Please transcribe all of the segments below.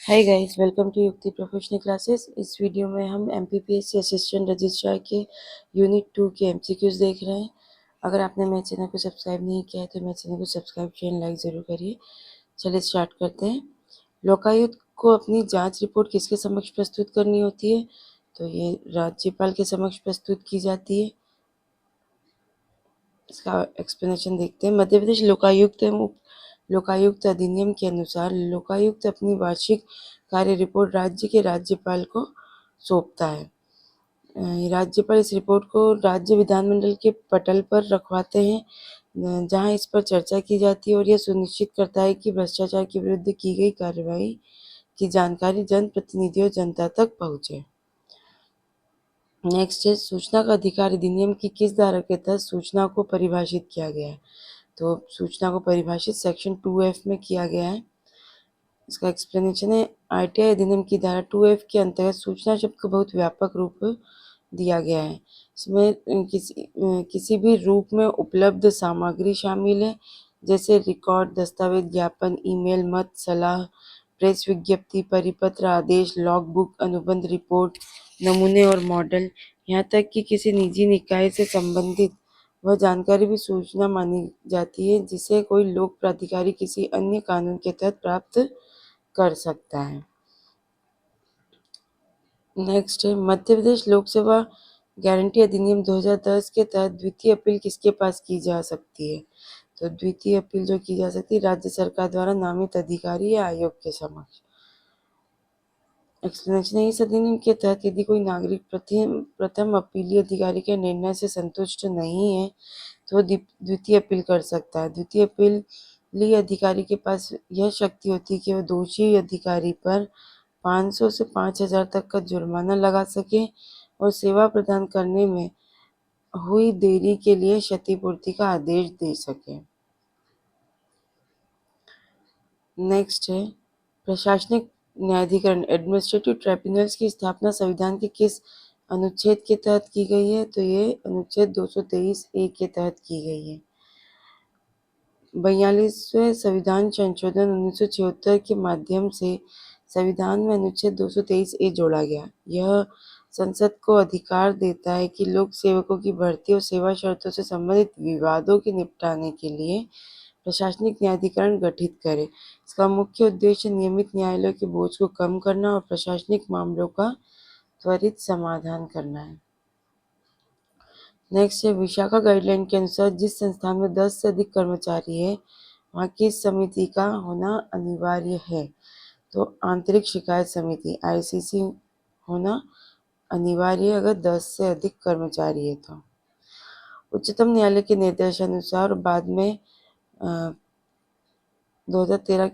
Hi guys, welcome to युक्ति professional classes. इस video में हम एमपीपीएससी असिस्टेंट रजिस्ट्रार के यूनिट 2 के एमसीक्यूज देख रहे हैं। अगर आपने मेरे चैनल को सब्सक्राइब नहीं किया है तो मेरे चैनल को सब्सक्राइब शेयर लाइक ज़रूर करिए। चलिए स्टार्ट करते हैं। लोकायुक्त को अपनी जांच रिपोर्ट किसके समक्ष प्रस्तुत करनी होती है? तो ये राज्यपाल के समक्ष प्रस्तुत की जाती है। इसका एक्सप्लेनेशन देखते हैं। मध्य प्रदेश लोकायुक्त एवं लोकायुक्त अधिनियम के अनुसार लोकायुक्त अपनी वार्षिक कार्य रिपोर्ट राज्य के राज्यपाल को सौंपता है। राज्यपाल इस रिपोर्ट को राज्य विधानमंडल के पटल पर रखवाते हैं, जहां इस पर चर्चा की जाती है और यह सुनिश्चित करता है कि भ्रष्टाचार के विरुद्ध की गई कार्रवाई की जानकारी जनप्रतिनिधियों जनता तक पहुंचे। नेक्स्ट है, सूचना का अधिकार अधिनियम की किस धारा के तहत सूचना को परिभाषित किया गया है? तो सूचना को परिभाषित सेक्शन 2F में किया गया है। इसका एक्सप्लेनेशन है, आरटीआई अधिनियम की धारा 2F के अंतर्गत सूचना शब्द को बहुत व्यापक रूप दिया गया है। इसमें किसी भी रूप में उपलब्ध सामग्री शामिल है, जैसे रिकॉर्ड, दस्तावेज, ज्ञापन, ईमेल, मत, सलाह, प्रेस विज्ञप्ति, परिपत्र, आदेश, लॉग बुक, अनुबंध, रिपोर्ट, नमूने और मॉडल। यहाँ तक कि किसी निजी निकाय से संबंधित वह जानकारी भी सूचना मानी जाती है, जिसे कोई लोक प्राधिकारी किसी अन्य कानून के तहत प्राप्त कर सकता है। नेक्स्ट है, मध्य प्रदेश लोक सेवा गारंटी अधिनियम 2010 के तहत द्वितीय अपील किसके पास की जा सकती है? तो द्वितीय अपील जो की जा सकती है राज्य सरकार द्वारा नामित अधिकारी या आयोग के समक्ष। एक्सप्लेनेशन है, इस अधिनियम के तहत यदि कोई नागरिक प्रथम अपीली अधिकारी के निर्णय से संतुष्ट नहीं है तो द्वितीय अपील कर सकता है। द्वितीय अपीली अधिकारी के पास यह शक्ति होती है कि वह दोषी अधिकारी पर 500 से 5000 तक का जुर्माना लगा सके और सेवा प्रदान करने में हुई देरी के लिए क्षतिपूर्ति का आदेश दे सके। नेक्स्ट है, प्रशासनिक न्यायाधिकरण एडमिनिस्ट्रेटिव ट्राइब्यूनल्स की स्थापना संविधान के किस अनुच्छेद के तहत की गई है? तो ये अनुच्छेद 223A के तहत की गई है। 42वें संविधान संशोधन 1976 के माध्यम से संविधान में अनुच्छेद 223A जोड़ा गया। यह संसद को अधिकार देता है कि लोक सेवकों की भर्ती और सेवा शर्तों से संबंधित विवादों के निपटाने के लिए प्रशासनिक न्यायाधिकरण गठित करे। इसका मुख्य उद्देश्य नियमित न्यायालयों के बोझ को कम करना और प्रशासनिक मामलों का त्वरित समाधान करना है। नेक्स्ट है, विशाखा गाइडलाइन के अनुसार जिस संस्थान में 10 से अधिक कर्मचारी है वहाँ की समिति का होना अनिवार्य है? तो आंतरिक शिकायत समिति आईसीसी होना अनिवार्य है अगर 10 से अधिक कर्मचारी है तो। उच्चतम न्यायालय के निर्देशानुसार बाद में 2013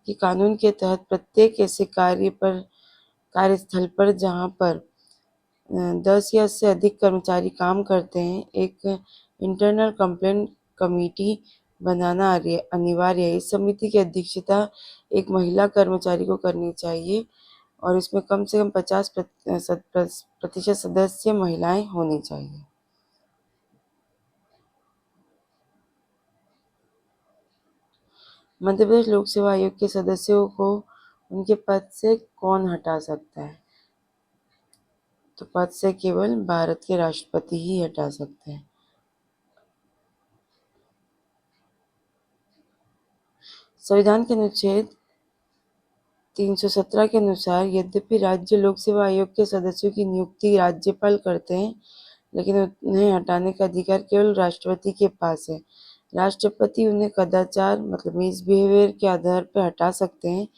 के कानून के तहत प्रत्येक ऐसे कार्यस्थल पर जहां पर 10 या से अधिक कर्मचारी काम करते हैं, एक इंटरनल कंप्लेंट कमेटी बनाना अनिवार्य है। इस समिति की अध्यक्षता एक महिला कर्मचारी को करनी चाहिए और इसमें कम से कम 50% सदस्य महिलाएं होनी चाहिए। मध्य प्रदेश लोक सेवा आयोग के सदस्यों को उनके पद से कौन हटा सकता है? तो पद से केवल भारत के राष्ट्रपति ही हटा सकते हैं। संविधान के अनुच्छेद 317 के अनुसार यद्यपि राज्य लोक सेवा आयोग के सदस्यों की नियुक्ति राज्यपाल करते हैं, लेकिन उन्हें हटाने का अधिकार केवल राष्ट्रपति के पास है। राष्ट्रपति उन्हें कदाचार मतलब मिसबिहेवियर के आधार पर हटा सकते हैं,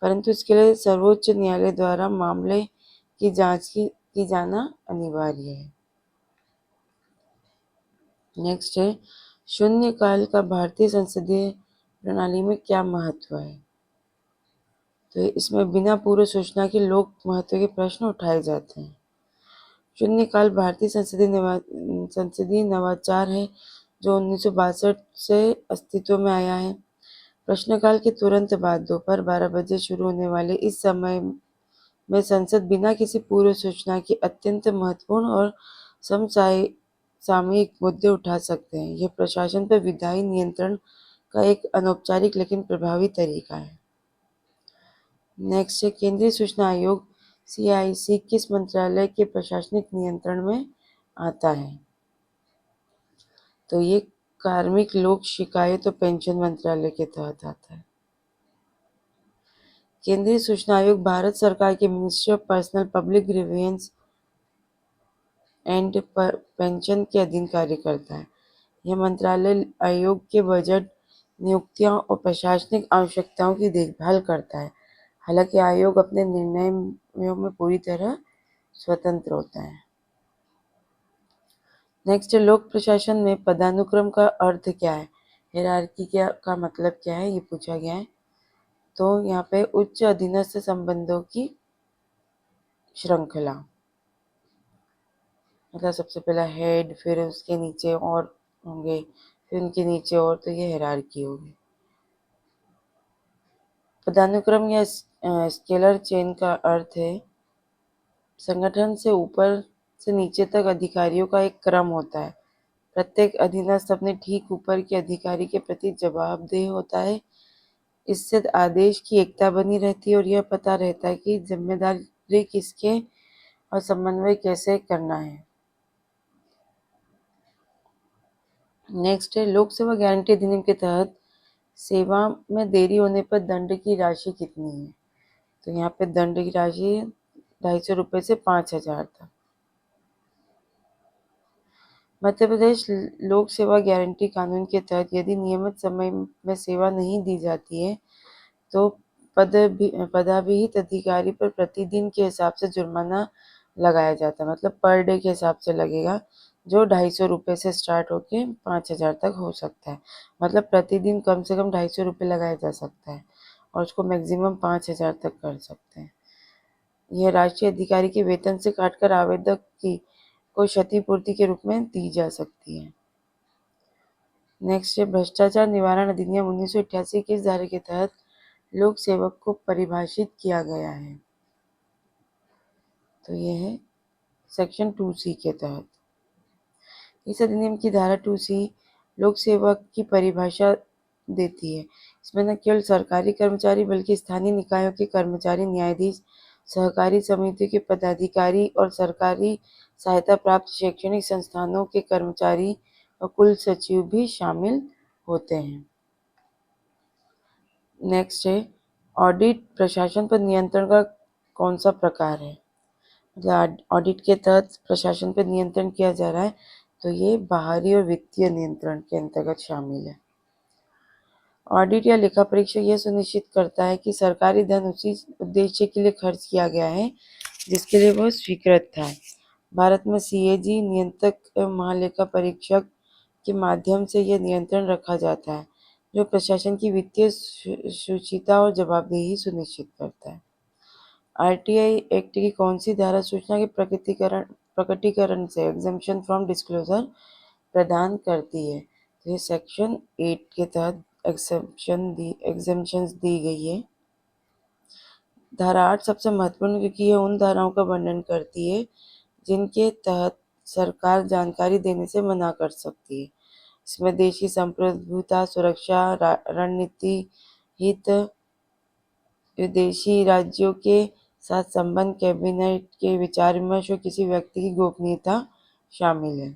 परंतु इसके लिए सर्वोच्च न्यायालय द्वारा मामले की जांच की जाना अनिवार्य है। नेक्स्ट है, शून्यकाल का भारतीय संसदीय प्रणाली में क्या महत्व है? तो इसमें बिना पूर्व सूचना के लोक महत्व के प्रश्न उठाए जाते हैं। शून्यकाल भारतीय संसदीय नवाचार है जो 1962 से अस्तित्व में आया है। प्रश्नकाल के तुरंत बाद दोपहर 12 बजे शुरू होने वाले इस समय में संसद बिना किसी पूर्व सूचना के अत्यंत महत्वपूर्ण और समसामयिक मुद्दे उठा सकते हैं। यह प्रशासन पर विधायी नियंत्रण का एक अनौपचारिक लेकिन प्रभावी तरीका है। नेक्स्ट है केंद्रीय सूचना आयोग CIC किस मंत्रालय के प्रशासनिक नियंत्रण में आता है? तो ये कार्मिक लोक शिकायत और पेंशन मंत्रालय के तहत आता है। केंद्रीय सूचना आयोग भारत सरकार के ministry of personnel public grievance and pension के अधीन कार्य करता है। यह मंत्रालय आयोग के बजट, नियुक्तियों और प्रशासनिक आवश्यकताओं की देखभाल करता है। हालांकि आयोग अपने निर्णयों में पूरी तरह स्वतंत्र होता है। नेक्स्ट, लोक प्रशासन में पदानुक्रम का अर्थ क्या है? हायरार्की का मतलब क्या है, ये पूछा गया है। तो यहाँ पे उच्च अधीनस्थ संबंधों की श्रृंखला, मतलब सबसे पहला हेड, फिर उसके नीचे और होंगे, फिर उनके नीचे और, तो ये हायरार्की होगी। पदानुक्रम या स्केलर चेन का अर्थ है संगठन से ऊपर से नीचे तक अधिकारियों का एक क्रम होता है। प्रत्येक अधीनस्थ अपने ठीक ऊपर के अधिकारी के प्रति जवाबदेह होता है। इससे आदेश की एकता बनी रहती है और यह पता रहता है कि जिम्मेदारी किसके और समन्वय कैसे करना है। नेक्स्ट है लोक सेवा गारंटी अधिनियम के तहत सेवा में देरी होने पर दंड की राशि कितनी है? तो यहाँ पे दंड की राशि 250 रुपये से 5,000 तक। मध्य प्रदेश लोक सेवा गारंटी कानून के तहत यदि नियमित समय में सेवा नहीं दी जाती है तो पदाभिहित अधिकारी पर प्रतिदिन के हिसाब से जुर्माना लगाया जाता है। मतलब पर डे के हिसाब से लगेगा, जो 250 रुपये से स्टार्ट होके 5,000 तक हो सकता है। मतलब प्रतिदिन कम से कम 250 रुपये लगाया जा सकता है और उसको मैक्सिमम 5,000 तक कर सकते हैं। यह राष्ट्रीय अधिकारी के वेतन से काटकर आवेदक की को क्षतिपूर्ति के रूप में दी जा सकती है। नेक्स्ट है भ्रष्टाचार निवारण अधिनियम 1988 किस धारा के तहत लोक सेवक को परिभाषित किया गया है? तो यह है सेक्शन 2C के तहत। इस अधिनियम की धारा 2C लोक सेवक की परिभाषा देती है। इसमें न केवल सरकारी कर्मचारी बल्कि स्थानीय निकायों के कर्मचारी, न्यायाधीश, सहकारी समितियों के पदाधिकारी और सरकारी सहायता प्राप्त शैक्षणिक संस्थानों के कर्मचारी और कुल सचिव भी शामिल होते हैं। नेक्स्ट है ऑडिट प्रशासन पर नियंत्रण का कौन सा प्रकार है? मतलब ऑडिट के तहत प्रशासन पर नियंत्रण किया जा रहा है, तो ये बाहरी और वित्तीय नियंत्रण के अंतर्गत शामिल है। ऑडिट या लेखा परीक्षक यह सुनिश्चित करता है कि सरकारी धन उसी उद्देश्य के लिए खर्च किया गया है जिसके लिए वह स्वीकृत था। भारत में CAG नियंत्रक एवं महालेखा परीक्षक के माध्यम से यह नियंत्रण रखा जाता है, जो प्रशासन की वित्तीय शुचिता और जवाबदेही सुनिश्चित करता है। RTI एक्ट की कौन सी धारा सूचना के प्रकटीकरण से एग्जम्पशन फ्रॉम डिस्क्लोजर प्रदान करती है? तो ये सेक्शन 8 के तहत एग्जम्पशंस दी गई है। धारा 8 सबसे महत्वपूर्ण क्योंकि यह उन धाराओं का वर्णन करती है जिनके तहत सरकार जानकारी देने से मना कर सकती है। इसमें देश की संप्रभुता, सुरक्षा, रणनीति, हित, विदेशी राज्यों के साथ संबंध, कैबिनेट के विचार विमर्श और किसी व्यक्ति की गोपनीयता शामिल है।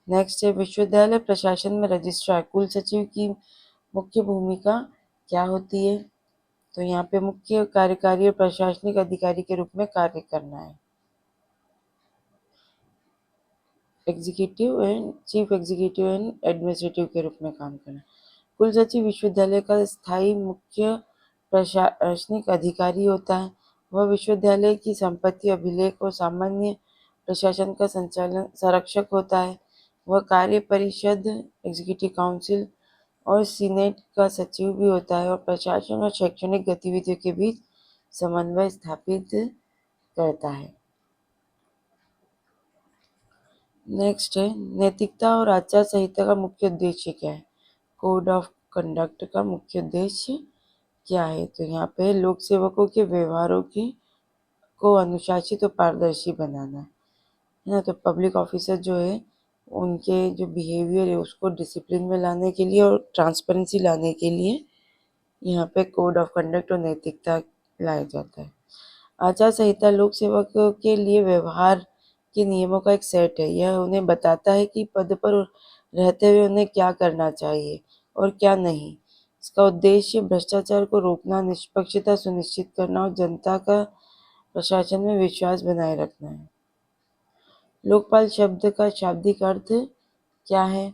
नेक्स्ट है विश्वविद्यालय प्रशासन में रजिस्ट्रार कुल सचिव की मुख्य भूमिका क्या होती है? तो यहाँ पे मुख्य कार्यकारी और प्रशासनिक अधिकारी के रूप में कार्य करना है। चीफ एग्जीक्यूटिव एंड एडमिनिस्ट्रेटिव के रूप में काम करना। कुल सचिव विश्वविद्यालय का स्थायी मुख्य प्रशासनिक अधिकारी होता है। वह विश्वविद्यालय की संपत्ति, अभिलेख और सामान्य प्रशासन का संचालन संरक्षक होता है। वह कार्य परिषद, एग्जीक्यूटिव काउंसिल और सीनेट का सचिव भी होता है और प्रशासन और शैक्षणिक गतिविधियों के बीच समन्वय स्थापित करता है। नेक्स्ट है नैतिकता और आचार संहिता का मुख्य उद्देश्य क्या है? कोड ऑफ कंडक्ट का मुख्य उद्देश्य क्या है? तो यहाँ पे लोक सेवकों के व्यवहारों की को अनुशासित और पारदर्शी बनाना है ना। तो पब्लिक ऑफिसर जो है उनके जो बिहेवियर है उसको डिसिप्लिन में लाने के लिए और ट्रांसपेरेंसी लाने के लिए यहाँ पे कोड ऑफ कंडक्ट और नैतिकता लाया जाता है। आचार संहिता लोक सेवकों के लिए व्यवहार के नियमों का एक सेट है। यह उन्हें बताता है कि पद पर रहते हुए उन्हें क्या करना चाहिए और क्या नहीं। इसका उद्देश्य भ्रष्टाचार को रोकना, निष्पक्षता सुनिश्चित करना और जनता का प्रशासन में विश्वास बनाए रखना है। लोकपाल शब्द का शाब्दिक अर्थ क्या है?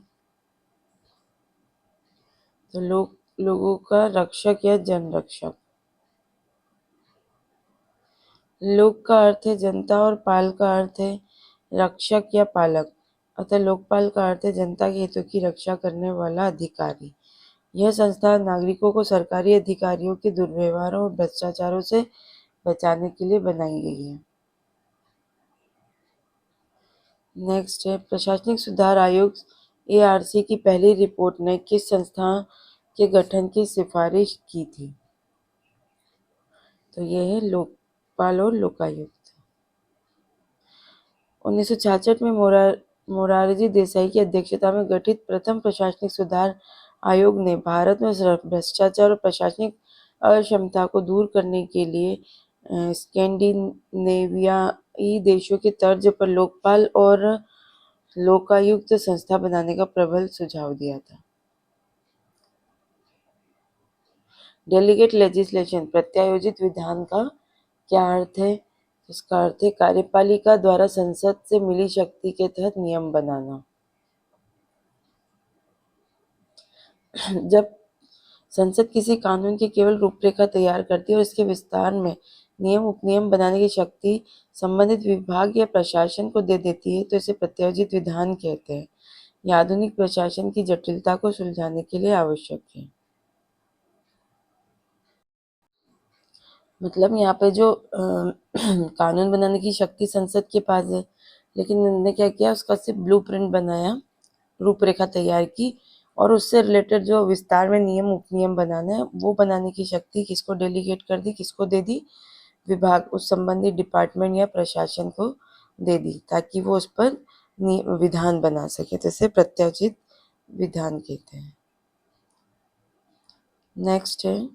तो लोगों का रक्षक या जनरक्षक। लोक का अर्थ है जनता और पाल का अर्थ है रक्षक या पालक, अतः लोकपाल का अर्थ है जनता के हितों की रक्षा करने वाला अधिकारी। यह संस्था नागरिकों को सरकारी अधिकारियों के दुर्व्यवहारों और भ्रष्टाचारों से बचाने के लिए बनाई गई है। नेक्स्ट है प्रशासनिक सुधार आयोग ARC की पहली रिपोर्ट ने किस संस्था के गठन की सिफारिश की थी? तो यह है लोकपाल और लोकायुक्त। 1966 में मोरारजी देसाई की अध्यक्षता में गठित प्रथम प्रशासनिक सुधार आयोग ने भारत में भ्रष्टाचार और प्रशासनिक अक्षमता को दूर करने के लिए स्कैंडिनेवियाई देशों के तर्ज पर लोकपाल और लोकायुक्त संस्था बनाने का प्रबल सुझाव दिया था। डेलीगेट लेजिस्लेशन प्रत्यायोजित विधान का क्या अर्थ है? इसका अर्थ है कार्यपालिका द्वारा संसद से मिली शक्ति के तहत नियम बनाना। जब संसद किसी कानून की केवल रूपरेखा तैयार करती है और इसके विस्तार में नियम उपनियम बनाने की शक्ति संबंधित विभाग या प्रशासन को दे देती है तो इसे प्रत्यायोजित विधान कहते हैं। यह आधुनिक प्रशासन की जटिलता को सुलझाने के लिए आवश्यक है। मतलब यहाँ पे जो कानून बनाने की शक्ति संसद के पास है, लेकिन उन्होंने क्या किया, उसका सिर्फ ब्लूप्रिंट बनाया, रूपरेखा तैयार की और उससे रिलेटेड जो विस्तार में नियम उपनियम बनाना है वो बनाने की शक्ति किसको डेलीगेट कर दी, किसको दे दी? विभाग, उस संबंधित डिपार्टमेंट या प्रशासन को दे दी ताकि वो उस पर विधान बना सके। तो इसे प्रत्यायोजित विधान कहते हैं। नेक्स्ट है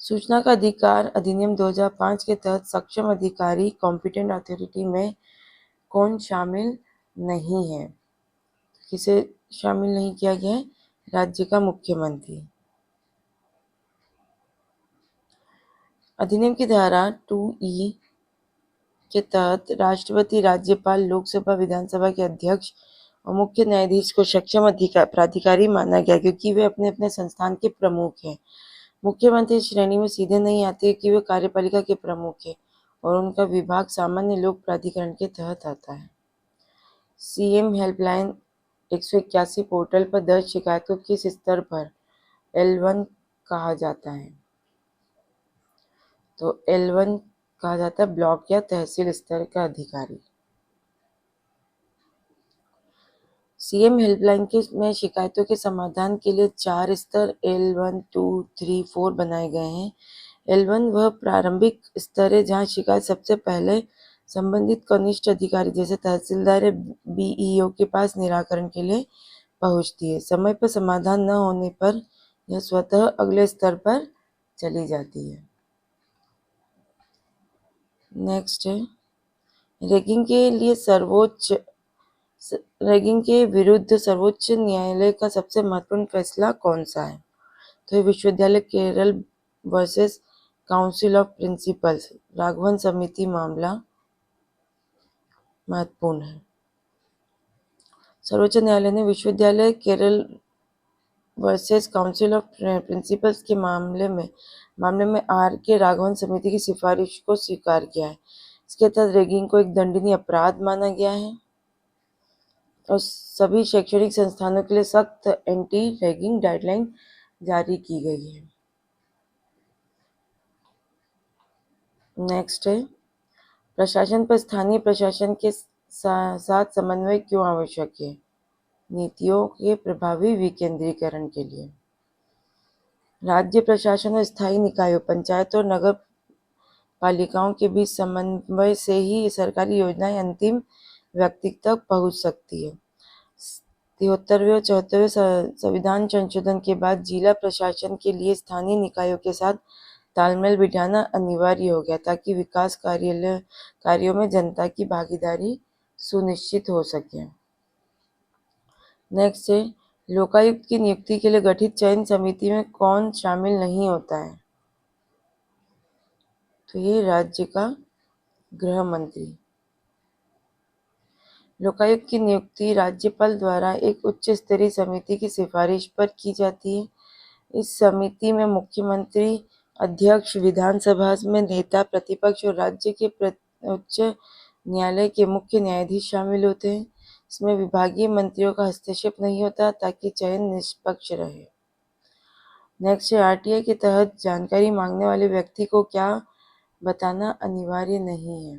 सूचना का अधिकार अधिनियम 2005 के तहत सक्षम अधिकारी कॉम्पिटेंट अथॉरिटी में कौन शामिल नहीं है? किसे शामिल नहीं किया गया है? राज्य का मुख्यमंत्री। अधिनियम की धारा 2E के तहत राष्ट्रपति, राज्यपाल, लोकसभा, विधानसभा के अध्यक्ष और मुख्य न्यायाधीश को सक्षम प्राधिकारी माना गया क्योंकि वे अपने अपने संस्थान के प्रमुख हैं। मुख्यमंत्री श्रेणी में सीधे नहीं आते कि वे कार्यपालिका के प्रमुख हैं और उनका विभाग सामान्य लोक प्राधिकरण के तहत आता है। CM हेल्पलाइन 181 पोर्टल पर दर्ज शिकायतों किस स्तर पर L1 कहा जाता है? तो L1 कहा जाता है ब्लॉक या तहसील स्तर का अधिकारी। CM हेल्पलाइन में शिकायतों के समाधान के लिए 4 स्तर L1, 2, 3, 4 बनाए गए हैं। L1 वह प्रारंभिक स्तर है जहां शिकायत सबसे पहले संबंधित कनिष्ठ अधिकारी जैसे तहसीलदार या BEO के पास निराकरण के लिए पहुंचती है। समय पर समाधान न होने पर यह स्वतः अगले स्तर पर चली जाती है। नेक्स्ट है रैगिंग के विरुद्ध सर्वोच्च न्यायालय का सबसे महत्वपूर्ण फैसला कौन सा है? तो विश्वविद्यालय Kerala versus council of principles Raghavan समिति मामला महत्वपूर्ण है। सर्वोच्च न्यायालय ने विश्वविद्यालय Kerala versus council of principles के मामले में RK राघवन समिति की सिफारिश को स्वीकार किया है। इसके तहत रैगिंग को एक दंडनीय अपराध माना गया है और सभी शैक्षणिक संस्थानों के लिए सख्त एंटी रैगिंग गाइडलाइन जारी की गई है। नेक्स्ट है प्रशासन पर स्थानीय प्रशासन के साथ समन्वय क्यों आवश्यक है? नीतियों के प्रभावी विकेंद्रीकरण के लिए। राज्य प्रशासन और स्थायी निकायों, पंचायत और नगर पालिकाओं के बीच समन्वय से ही सरकारी योजनाएं अंतिम व्यक्ति तक पहुंच सकती है। 73वें और 74वें संविधान संशोधन के बाद जिला प्रशासन के लिए स्थानीय निकायों के साथ तालमेल बिठाना अनिवार्य हो गया ताकि विकास कार्यों में जनता की भागीदारी सुनिश्चित हो सके। नेक्स्ट है, लोकायुक्त की नियुक्ति के लिए गठित चयन समिति में कौन शामिल नहीं होता है? तो ये राज्य का गृह मंत्री। लोकायुक्त की नियुक्ति राज्यपाल द्वारा एक उच्च स्तरीय समिति की सिफारिश पर की जाती है। इस समिति में मुख्यमंत्री, अध्यक्ष, विधानसभा में नेता प्रतिपक्ष और राज्य के उच्च न्यायालय के मुख्य न्यायाधीश शामिल होते हैं। इसमें विभागीय मंत्रियों का हस्तक्षेप नहीं होता ताकि चयन निष्पक्ष रहे। नेक्स्ट है, आरटीआई के तहत जानकारी मांगने वाले व्यक्ति को क्या बताना अनिवार्य नहीं है?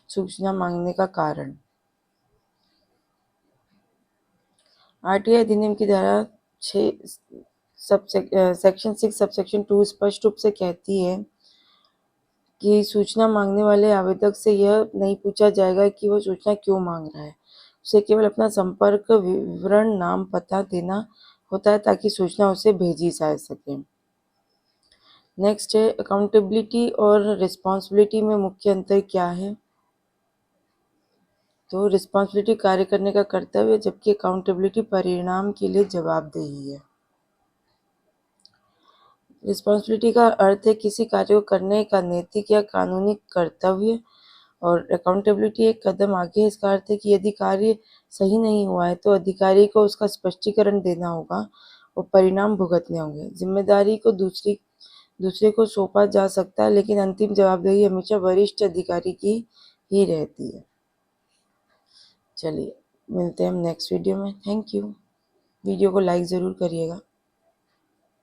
सूचना मांगने का कारण। आरटीआई अधिनियम की धारा 6 सेक्शन 6 सबसेक्शन 2 स्पष्ट रूप से कहती है कि सूचना मांगने वाले आवेदक से यह नहीं पूछा जाएगा कि वह सूचना क्यों मांग रहा है। उसे केवल अपना संपर्क विवरण, नाम, पता देना होता है ताकि सूचना उसे भेजी जा सके। नेक्स्ट है, अकाउंटेबिलिटी और रिस्पॉन्सिबिलिटी में मुख्य अंतर क्या है? तो रिस्पॉन्सिबिलिटी कार्य करने का कर्तव्य, जबकि अकाउंटेबिलिटी परिणाम के लिए जवाबदेही है। रिस्पॉन्सिबिलिटी का अर्थ है किसी कार्य को करने का नैतिक या कानूनी कर्तव्य, और अकाउंटेबिलिटी एक कदम आगे है। इसका अर्थ है कि यदि कार्य सही नहीं हुआ है तो अधिकारी को उसका स्पष्टीकरण देना होगा और परिणाम भुगतने होंगे। जिम्मेदारी को दूसरे को सौंपा जा सकता है, लेकिन अंतिम जवाबदेही हमेशा वरिष्ठ अधिकारी की ही रहती है। चलिए, मिलते हैं हम नेक्स्ट वीडियो में। Thank you. वीडियो को लाइक ज़रूर करिएगा।